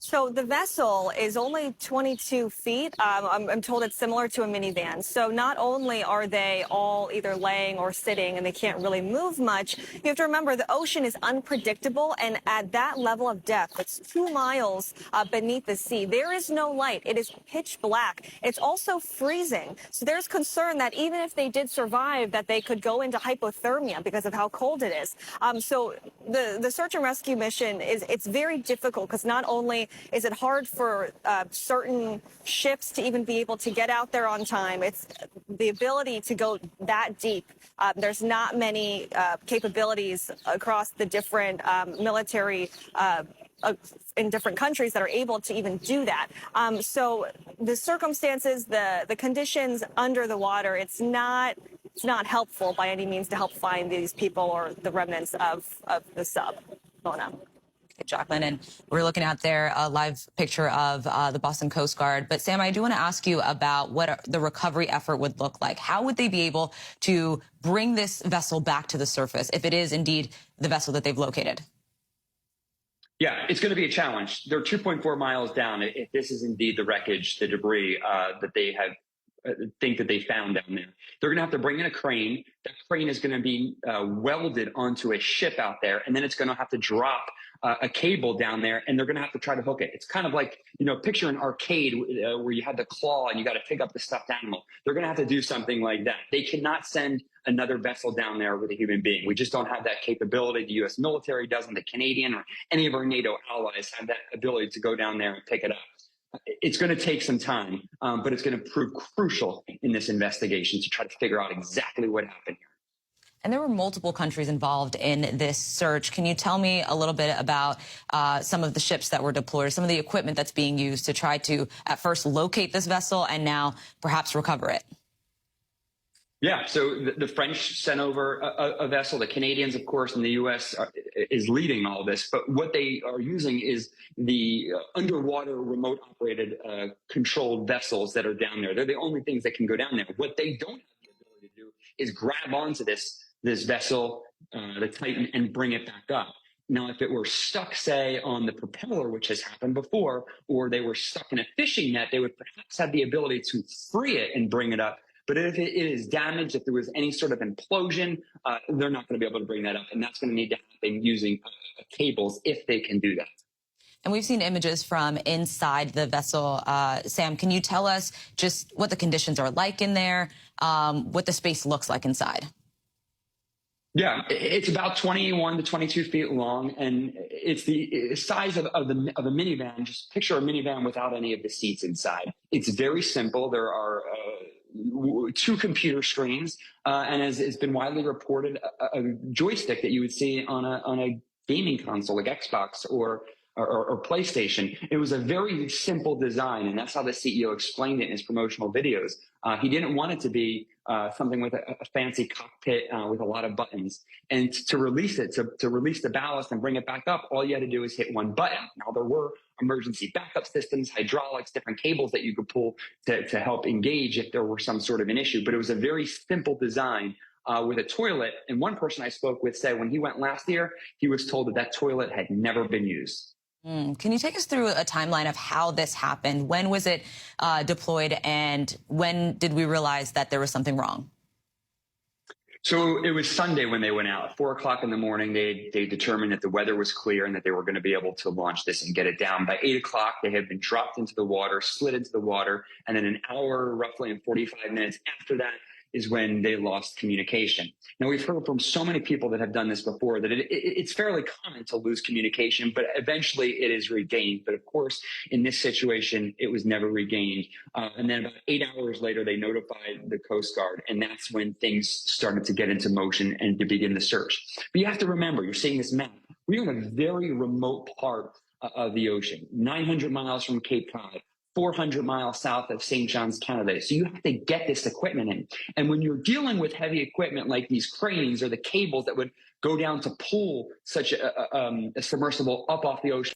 So the vessel is only 22 feet. I'm told it's similar to a minivan. So not only are they all either laying or sitting and they can't really move much, you have to remember the ocean is unpredictable. And at that level of depth, it's 2 miles beneath the sea. There is no light. It is pitch black. It's also freezing. So there's concern that even if they did survive, that they could go into hypothermia because of how cold it is. So the search and rescue mission it's very difficult because not only is it hard for certain ships to even be able to get out there on time, it's the ability to go that deep. There's not many capabilities across the different military in different countries that are able to even do that. So the circumstances, the conditions under the water, it's not helpful by any means to help find these people or the remnants of the sub. Mona. Jacqueline, and we're looking out there a live picture of the Boston Coast Guard. But Sam, I do want to ask you about what the recovery effort would look like. How would they be able to bring this vessel back to the surface if it is indeed the vessel that they've located? Yeah, it's going to be a challenge. They're 2.4 miles down. If this is indeed the wreckage, the debris that they have think that they found down there, they're going to have to bring in a crane. That crane is going to be welded onto a ship out there, and then it's going to have to drop a cable down there, and they're going to have to try to hook it. It's kind of like, picture an arcade where you had the claw and you got to pick up the stuffed animal. They're going to have to do something like that. They cannot send another vessel down there with a human being. We just don't have that capability. The U.S. military doesn't. The Canadian or any of our NATO allies have that ability to go down there and pick it up. It's going to take some time, but it's going to prove crucial in this investigation to try to figure out exactly what happened here. And there were multiple countries involved in this search. Can you tell me a little bit about some of the ships that were deployed, some of the equipment that's being used to try to, at first, locate this vessel and now perhaps recover it? Yeah, so the French sent over a vessel. The Canadians, of course, and the U.S. is leading all this. But what they are using is the underwater remote-operated controlled vessels that are down there. They're the only things that can go down there. What they don't have the ability to do is grab onto this vessel, the Titan, and bring it back up. Now, if it were stuck, say, on the propeller, which has happened before, or they were stuck in a fishing net, they would perhaps have the ability to free it and bring it up. But if it is damaged, if there was any sort of implosion, they're not going to be able to bring that up. And that's going to need to happen using cables if they can do that. And we've seen images from inside the vessel. Sam, can you tell us just what the conditions are like in there, what the space looks like inside? Yeah, it's about 21 to 22 feet long, and it's the size of a minivan. Just picture a minivan without any of the seats inside. It's very simple. There are 2 computer screens, and as it's been widely reported, a joystick that you would see on a gaming console like Xbox or PlayStation. It was a very simple design, and that's how the CEO explained it in his promotional videos. He didn't want it to be something with a fancy cockpit with a lot of buttons. And to release it, to release the ballast and bring it back up, all you had to do is hit one button. Now, there were emergency backup systems, hydraulics, different cables that you could pull to help engage if there were some sort of an issue. But it was a very simple design with a toilet. And one person I spoke with said when he went last year, he was told that toilet had never been used. Can you take us through a timeline of how this happened? When was it deployed, and when did we realize that there was something wrong? So it was Sunday when they went out. At 4 o'clock in the morning, they determined that the weather was clear and that they were going to be able to launch this and get it down. By 8 o'clock, they had been dropped into the water, slid into the water, and then an hour, roughly, and 45 minutes after that is when they lost communication. Now, we've heard from so many people that have done this before that it's fairly common to lose communication, but eventually it is regained. But of course, in this situation, it was never regained. And then about 8 hours later, they notified the Coast Guard, and that's when things started to get into motion and to begin the search. But you have to remember, you're seeing this map. We're in a very remote part of the ocean, 900 miles from Cape Cod, 400 miles south of St. John's, Canada. So you have to get this equipment in. And when you're dealing with heavy equipment like these cranes or the cables that would go down to pull such a submersible up off the ocean,